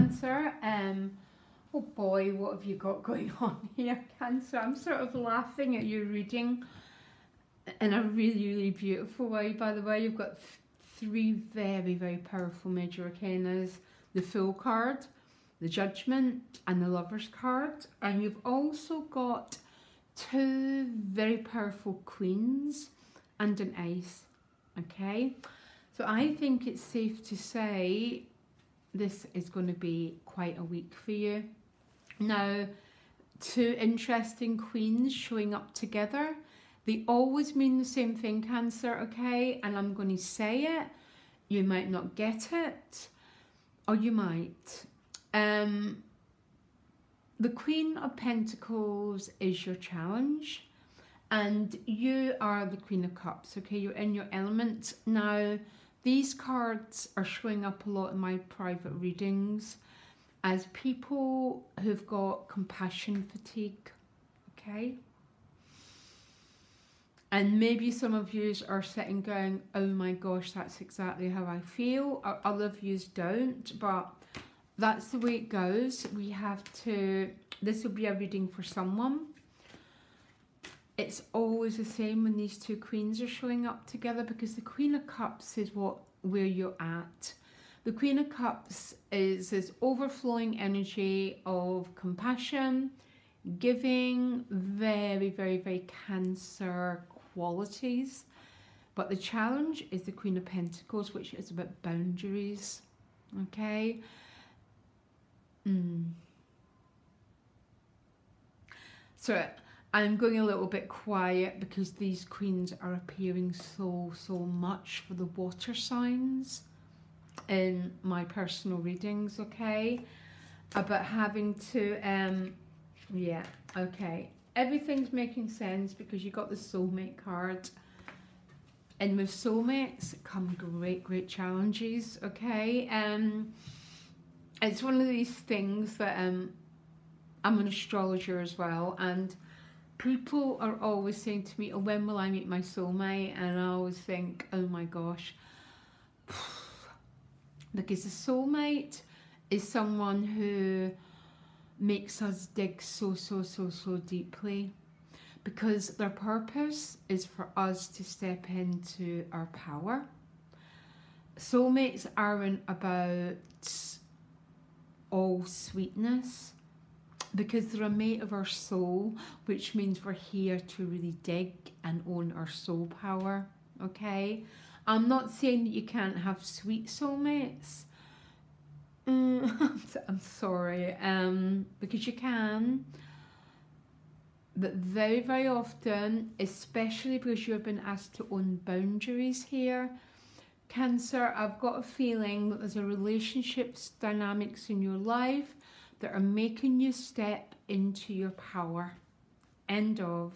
Cancer. Oh boy, what have you got going on here, Cancer? I'm sort of laughing at your reading in a really, really beautiful way. By the way, you've got three very, very powerful major arcanas: the Fool card, the Judgment, and the Lover's card. And you've also got two very powerful Queens and an Ace. Okay, so I think it's safe to say this is going to be quite a week for you. Now, two interesting Queens showing up together. They always mean the same thing, Cancer, okay? And I'm going to say it. You might not get it, or you might. The Queen of Pentacles is your challenge, and you are the Queen of Cups, okay? You're in your element. Now, these cards are showing up a lot in my private readings as people who've got compassion fatigue, okay? And maybe some of you are sitting going, oh my gosh, that's exactly how I feel. Or other of you don't, but that's the way it goes. We have to, this will be a reading for someone. It's always the same when these two Queens are showing up together, because the Queen of Cups is where you're at. The Queen of Cups is this overflowing energy of compassion, giving, very, very, very Cancer qualities. But the challenge is the Queen of Pentacles, which is about boundaries, okay? So I'm going a little bit quiet because these Queens are appearing so much for the water signs in my personal readings, okay? About having to, yeah, okay. Everything's making sense because you got the Soulmate card. And with soulmates come great challenges, okay? It's one of these things that, I'm an astrologer as well, and people are always saying to me, oh, when will I meet my soulmate? And I always think, oh my gosh. Because a soulmate is someone who makes us dig so deeply. Because their purpose is for us to step into our power. Soulmates aren't about all sweetness, because they're a mate of our soul, which means we're here to really dig and own our soul power, okay? I'm not saying that you can't have sweet soulmates. I'm sorry, because you can. But very often, especially because you've been asked to own boundaries here, Cancer, I've got a feeling that there's a relationships dynamics in your life that are making you step into your power. End of.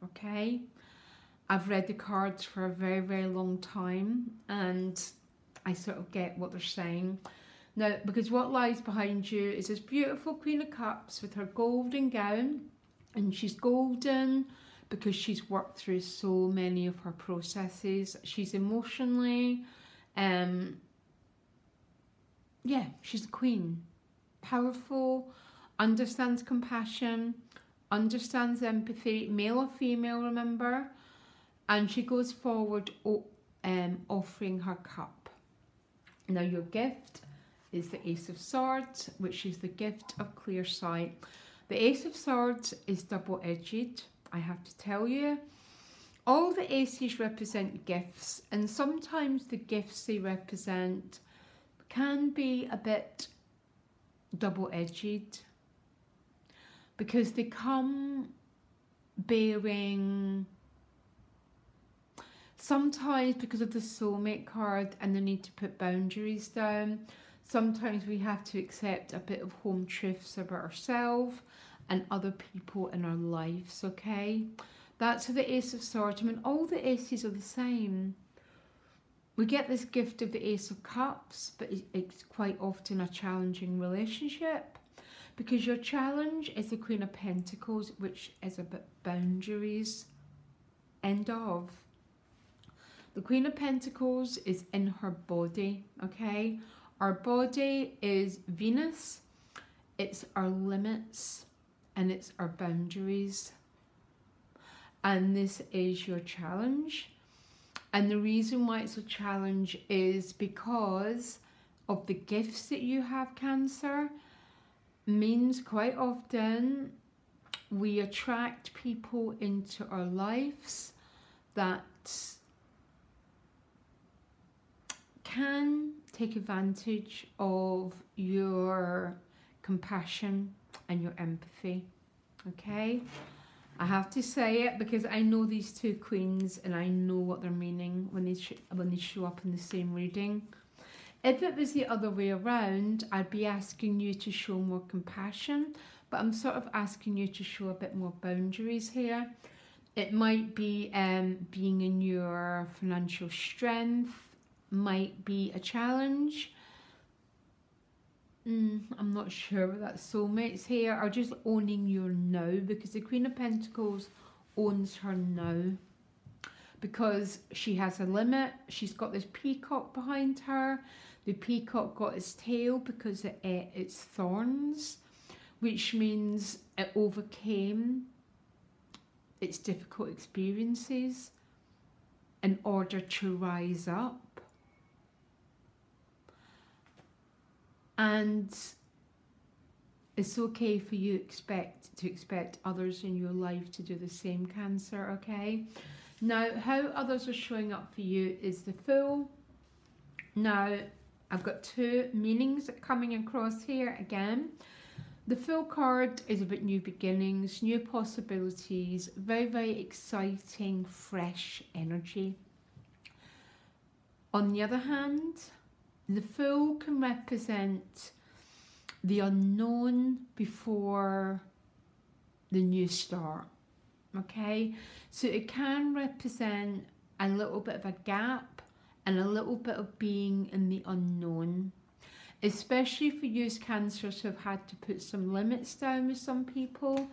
Okay? I've read the cards for a very long time, and I sort of get what they're saying. Now, because what lies behind you is this beautiful Queen of Cups with her golden gown, and she's golden because she's worked through so many of her processes. She's emotionally, yeah, she's a queen. Powerful, understands compassion, understands empathy, male or female, remember? And she goes forward offering her cup. Now your gift is the Ace of Swords, which is the gift of clear sight. The Ace of Swords is double-edged, I have to tell you. All the aces represent gifts, and sometimes the gifts they represent can be a bit double-edged, because they come bearing, sometimes because of the soulmate card and the need to put boundaries down, sometimes we have to accept a bit of home truths about ourselves and other people in our lives, okay? That's the Ace of Swords. I mean, all the aces are the same. We get this gift of the Ace of Cups, but it's quite often a challenging relationship, because your challenge is the Queen of Pentacles, which is about boundaries. End of. The Queen of Pentacles is in her body, okay? Our body is Venus, it's our limits, and it's our boundaries. And this is your challenge. And the reason why it's a challenge is because of the gifts that you have, Cancer. Means quite often we attract people into our lives that can take advantage of your compassion and your empathy. Okay, I have to say it because I know these two queens and I know what they're meaning when they show up in the same reading. If it was the other way around, I'd be asking you to show more compassion, but I'm sort of asking you to show a bit more boundaries here. It might be being in your financial strength, might be a challenge. I'm not sure about that. Soulmates here are just owning your now, because the Queen of Pentacles owns her now. Because she has a limit, she's got this peacock behind her. The peacock got its tail because it ate its thorns, which means it overcame its difficult experiences in order to rise up. And it's okay for you to expect others in your life to do the same, Cancer, okay? Now, how others are showing up for you is the Fool. Now, I've got two meanings coming across here again. The Fool card is about new beginnings, new possibilities, very, very exciting, fresh energy. On the other hand, the Fool can represent the unknown before the new start. Okay, so it can represent a little bit of a gap and a little bit of being in the unknown, especially for you as Cancers who have had to put some limits down with some people.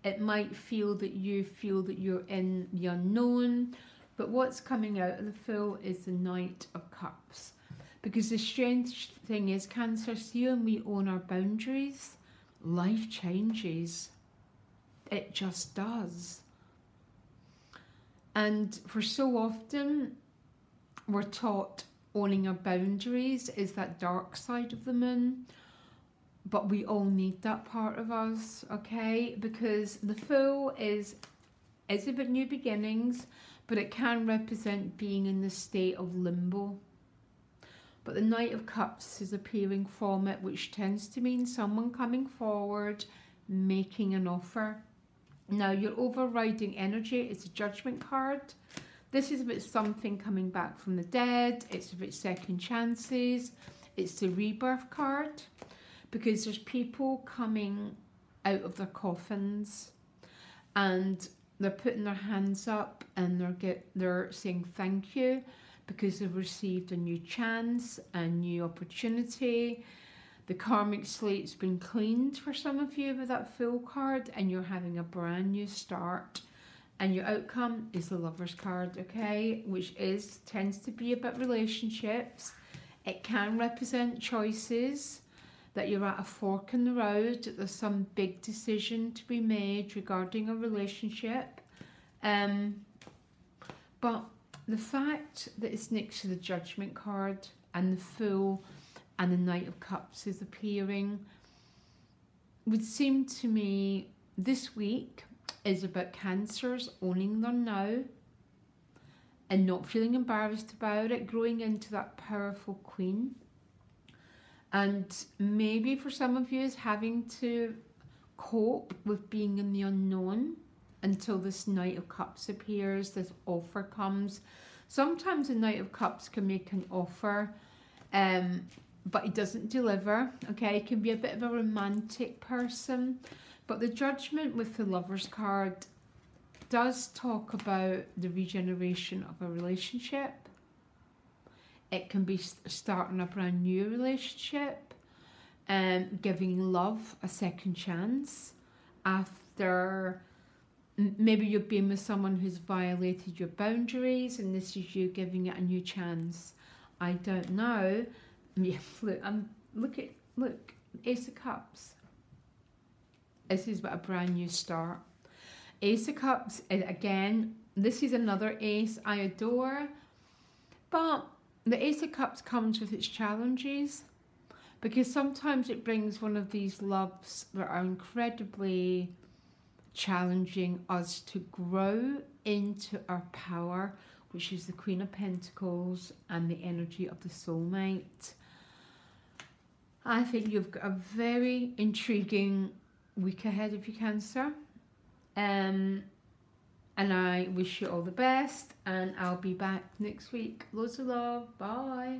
It might feel that you're in the unknown, but what's coming out of the Fool is the Knight of Cups. Because the strange thing is, Cancer, see, when we own our boundaries, life changes. It just does. And for so often, we're taught owning our boundaries is that dark side of the moon. But we all need that part of us, okay? Because the Fool is about new beginnings, but it can represent being in the state of limbo. But the Knight of Cups is appearing from it, which tends to mean someone coming forward, making an offer. Now, your overriding energy is the Judgment card. This is about something coming back from the dead. It's about second chances. It's the Rebirth card, because there's people coming out of their coffins and they're putting their hands up and they're saying thank you because they've received a new chance, a new opportunity. The karmic slate's been cleaned for some of you with that Fool card, and you're having a brand new start. And your outcome is the Lovers card, okay? Which tends to be about relationships. It can represent choices, that you're at a fork in the road, that there's some big decision to be made regarding a relationship. But the fact that it's next to the Judgment card and the Fool and the Knight of Cups is appearing would seem to me this week is about Cancers owning their now and not feeling embarrassed about it, growing into that powerful queen. And maybe for some of you is having to cope with being in the unknown until this Knight of Cups appears, this offer comes. Sometimes the Knight of Cups can make an offer, but he doesn't deliver, okay? He can be a bit of a romantic person. But the Judgment with the Lovers card does talk about the regeneration of a relationship. It can be starting a brand new relationship, giving love a second chance after maybe you've been with someone who's violated your boundaries and this is you giving it a new chance. I don't know. Yeah, look, Ace of Cups. This is a brand new start. Ace of Cups, again, this is another ace I adore, but the Ace of Cups comes with its challenges, because sometimes it brings one of these loves that are incredibly challenging us to grow into our power, which is the Queen of Pentacles and the energy of the soulmate. I think you've got a very intriguing week ahead of you, Cancer. And I wish you all the best, and I'll be back next week. Loads of love. Bye.